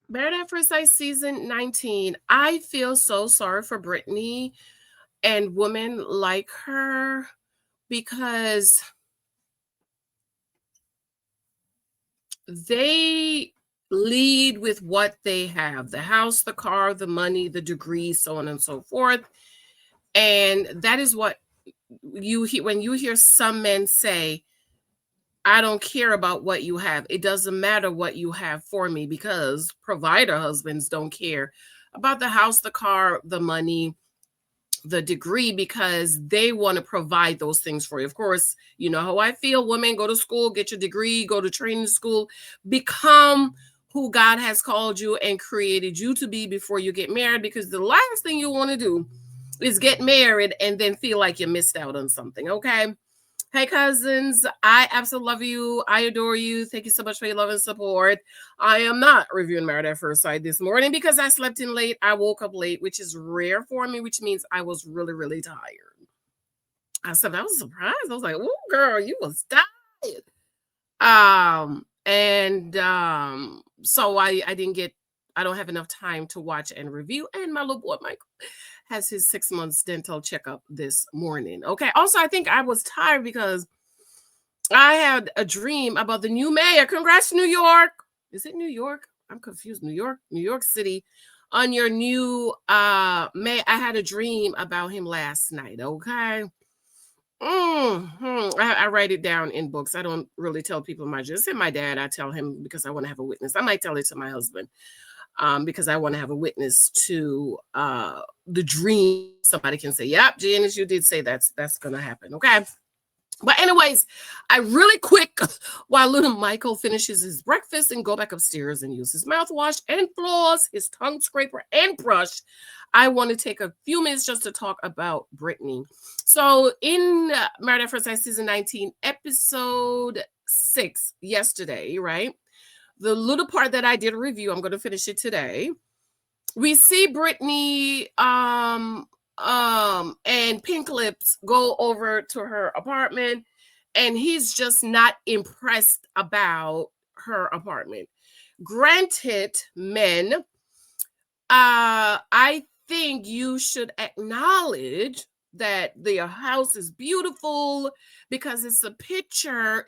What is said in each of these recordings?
Married at First Sight season 19. I feel so sorry for Brittany and women like her because they lead with what they have: the house, the car, the money, the degree, so on and so forth. And that is what you hear when you hear some men say, I don't care about what you have. It doesn't matter what you have for me, because provider husbands don't care about the house, the car, the money, the degree, because they want to provide those things for you. Of course, you know how I feel. Women, go to school, get your degree, go to training school, become who God has called you and created you to be before you get married, because the last thing you want to do is get married and then feel like you missed out on something. Okay. Hey, cousins, I absolutely love you. I adore you. Thank you so much for your love and support. I am not reviewing Married at First Sight this morning because I slept in late. I woke up late, which is rare for me, which means I was really, really tired. I was surprised. I was like, "Oh, girl, you was tired." So I didn't get. I don't have enough time to watch and review. And my little boy Michael has his 6 months dental checkup this morning. Okay. Also, I think I was tired because I had a dream about the new mayor. Congrats, New York. Is it New York? I'm confused. New York City. On your new mayor. I had a dream about him last night. Okay. I write it down in books. I don't really tell people my dreams. And my dad, I tell him because I want to have a witness. I might tell it to my husband because I want to have a witness to the dream. Somebody can say, "Yep, Janice, you did say that's gonna happen." Okay. But anyways, I really quick, while little Michael finishes his breakfast and go back upstairs and use his mouthwash and floss, his tongue scraper and brush, I want to take a few minutes just to talk about Brittany. So in Married at First Sight season 19, episode 6, yesterday, right? The little part that I did a review, I'm going to finish it today. We see Brittany and Pink Lips go over to her apartment, and he's just not impressed about her apartment. Granted, men, I think you should acknowledge that their house is beautiful because it's a picture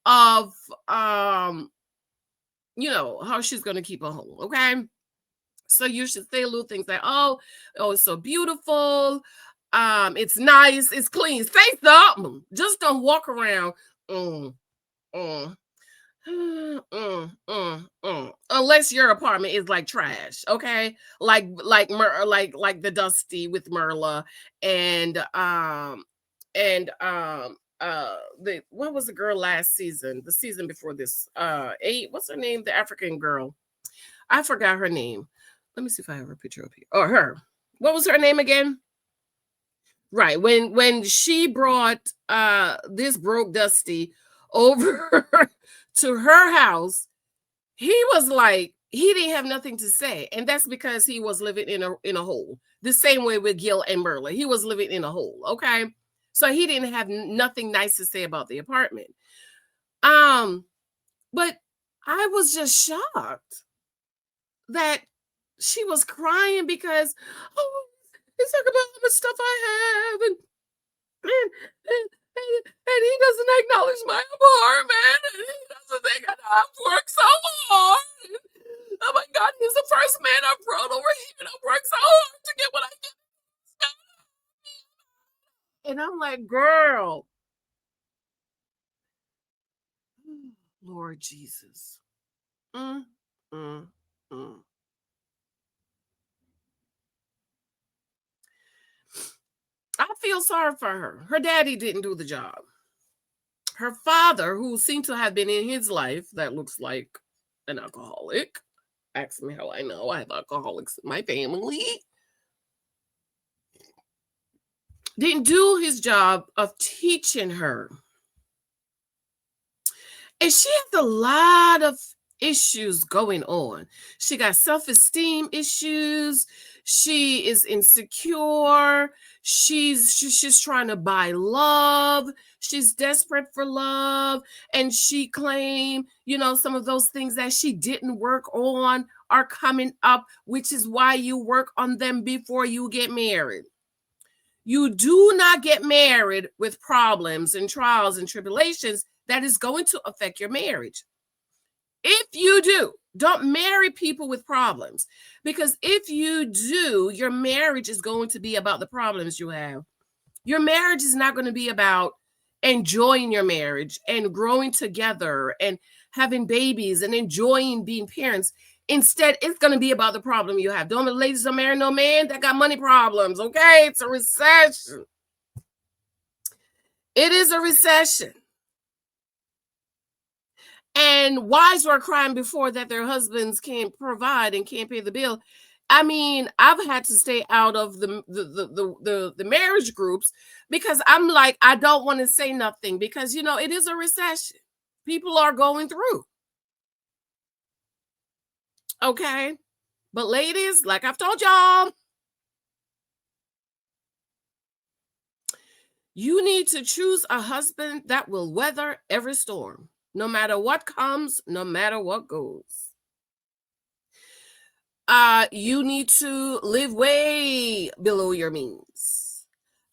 of how she's going to keep a home. Okay. So you should say little things like, oh, it's so beautiful. It's nice, it's clean. Say something. Just don't walk around. Mm, mm, Unless your apartment is like trash, okay? Like the Dusty with Merla and the what was the girl last season? The season before this. Eight. What's her name? The African girl. I forgot her name. Let me see if I have her picture up here. Or her. What was her name again? Right. When she brought this broke Dusty over to her house, he was like he didn't have nothing to say. And that's because he was living in a hole. The same way with Gil and Merla. He was living in a hole. Okay. So he didn't have nothing nice to say about the apartment. Um, but I was just shocked that she was crying because, oh, it's like about all the stuff I have, and he doesn't acknowledge my apartment, and he doesn't think I've worked so hard. Oh my God, he's the first man I've brought over here, and I've worked so hard to get what I get. And I'm like, girl, Lord Jesus. Mm, mm, mm. I feel sorry for her. Her daddy didn't do the job. Her father, who seemed to have been in his life, that looks like an alcoholic. Ask me how I know. I have alcoholics in my family. Didn't do his job of teaching her. And she has a lot of issues going on. She got self-esteem issues. She is insecure. She's trying to buy love. She's desperate for love, and she claimed, some of those things that she didn't work on are coming up, which is why you work on them before you get married. You do not get married with problems and trials and tribulations that is going to affect your marriage. If you do, don't marry people with problems, because if you do, your marriage is going to be about the problems you have. Your marriage is not going to be about enjoying your marriage and growing together and having babies and enjoying being parents. Instead, it's going to be about the problem you have. Don't ladies don't marry no man that got money problems, okay? It's a recession. It is a recession. And wives were crying before that their husbands can't provide and can't pay the bill. I mean, I've had to stay out of the marriage groups because I'm like, I don't want to say nothing because it is a recession. People are going through. Okay. But ladies, like I've told y'all, you need to choose a husband that will weather every storm, no matter what comes, no matter what goes. You need to live way below your means.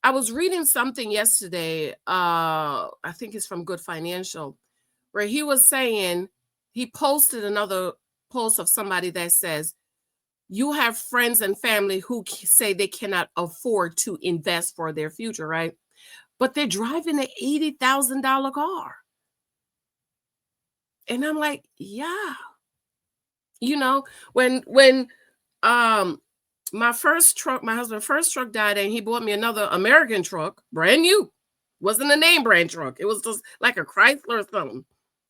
I was reading something yesterday, I think it's from Good Financial, where he was saying, he posted another post of somebody that says, you have friends and family who say they cannot afford to invest for their future, right? But they're driving an $80,000 car. And I'm like, yeah. When my husband's first truck died, and he bought me another American truck, brand new. Wasn't a name brand truck. It was just like a Chrysler or something.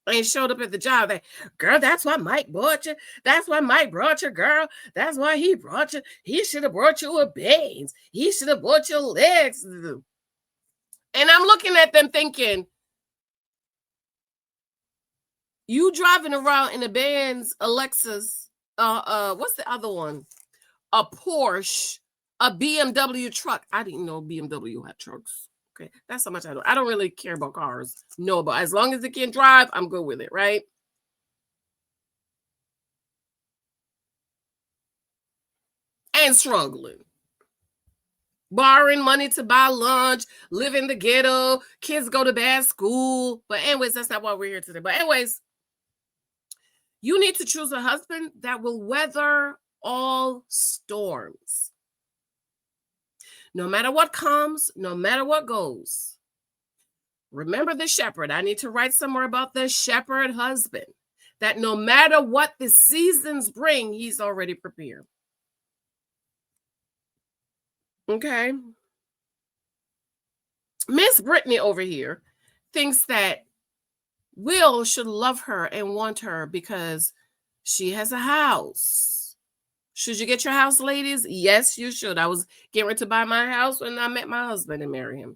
And he showed up at the job. Girl, that's why Mike bought you. That's why Mike brought you, girl. That's why he brought you. He should have brought you a Benz. He should have bought your legs. And I'm looking at them thinking, you driving around in a Benz, a Lexus, what's the other one? A Porsche, a BMW truck. I didn't know BMW had trucks. Okay, that's how much I know. I don't really care about cars. No, but as long as it can drive, I'm good with it, right? And struggling. Borrowing money to buy lunch, live in the ghetto, kids go to bad school. But anyways, that's not why we're here today. But anyways, you need to choose a husband that will weather all storms. No matter what comes, no matter what goes. Remember the shepherd. I need to write somewhere about the shepherd husband, that no matter what the seasons bring, he's already prepared. Okay. Miss Brittany over here thinks that Will should love her and want her because she has a house. Should you get your house, ladies? Yes, you should. I was getting ready to buy my house when I met my husband and marry him.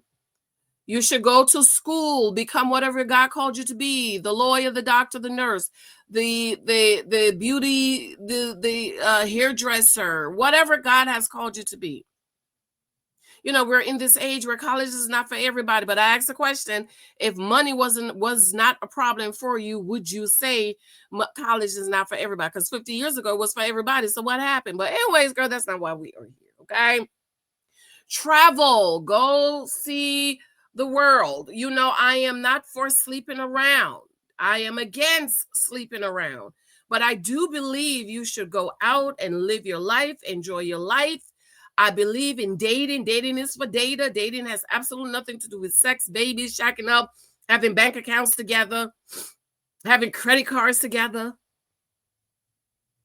You should go to school, become whatever God called you to be, the lawyer, the doctor, the nurse, the beauty, the hairdresser, whatever God has called you to be. We're in this age where college is not for everybody. But I asked the question, if money was not a problem for you, would you say college is not for everybody? Because 50 years ago it was for everybody. So what happened? But anyways, girl, that's not why we are here. Okay. Travel, go see the world. I am not for sleeping around. I am against sleeping around. But I do believe you should go out and live your life, enjoy your life. I believe in dating. Dating is for data. Dating has absolutely nothing to do with sex, babies, shacking up, having bank accounts together, having credit cards together.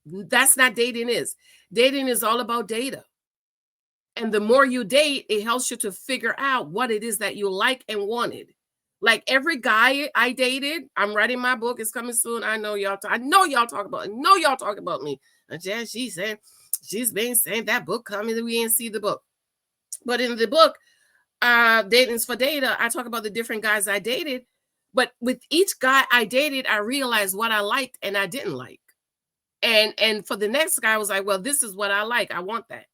That's not dating is. Dating is all about data. And the more you date, it helps you to figure out what it is that you like and wanted. Like every guy I dated, I'm writing my book. It's coming soon. I know y'all talk about me. And she said, she's been saying that book coming, we didn't see the book. But in the book, Dating's for Data, I talk about the different guys I dated. But with each guy I dated, I realized what I liked and I didn't like. And for the next guy, I was like, well, this is what I like. I want that.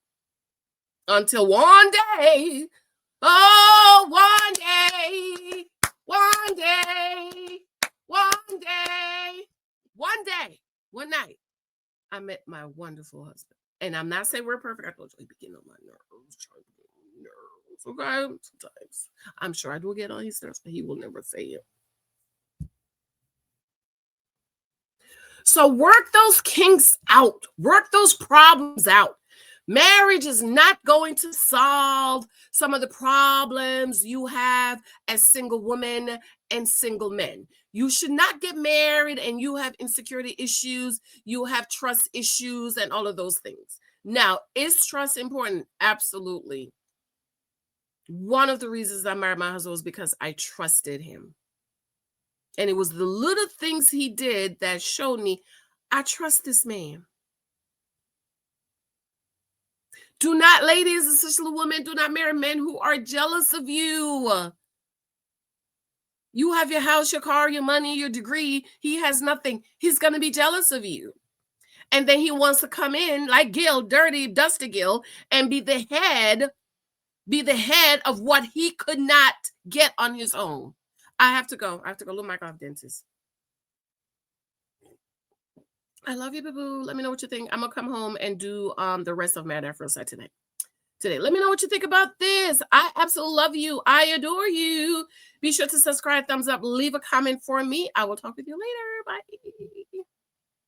until one day, oh, one day, one day, one day, one night, I met my wonderful husband. And I'm not saying we're perfect. I told you, he be getting on my nerves, okay? Sometimes. I'm sure I do get on his nerves, but he will never say it. So work those kinks out, work those problems out. Marriage is not going to solve some of the problems you have as single women and single men. You should not get married and you have insecurity issues, you have trust issues, and all of those things. Now, is trust important? Absolutely. One of the reasons I married my husband was because I trusted him. And it was the little things he did that showed me I trust this man. Do not, ladies, especially women, do not marry men who are jealous of you. You have your house, your car, your money, your degree. He has nothing. He's going to be jealous of you. And then he wants to come in like Gil, dirty, dusty Gil, and be the head of what he could not get on his own. I have to go. Look, my God, dentist. I love you, boo-boo. Let me know what you think. I'm going to come home and do the rest of Mad Afro side today. Let me know what you think about this. I absolutely love you. I adore you. Be sure to subscribe, thumbs up, leave a comment for me. I will talk with you later. Bye.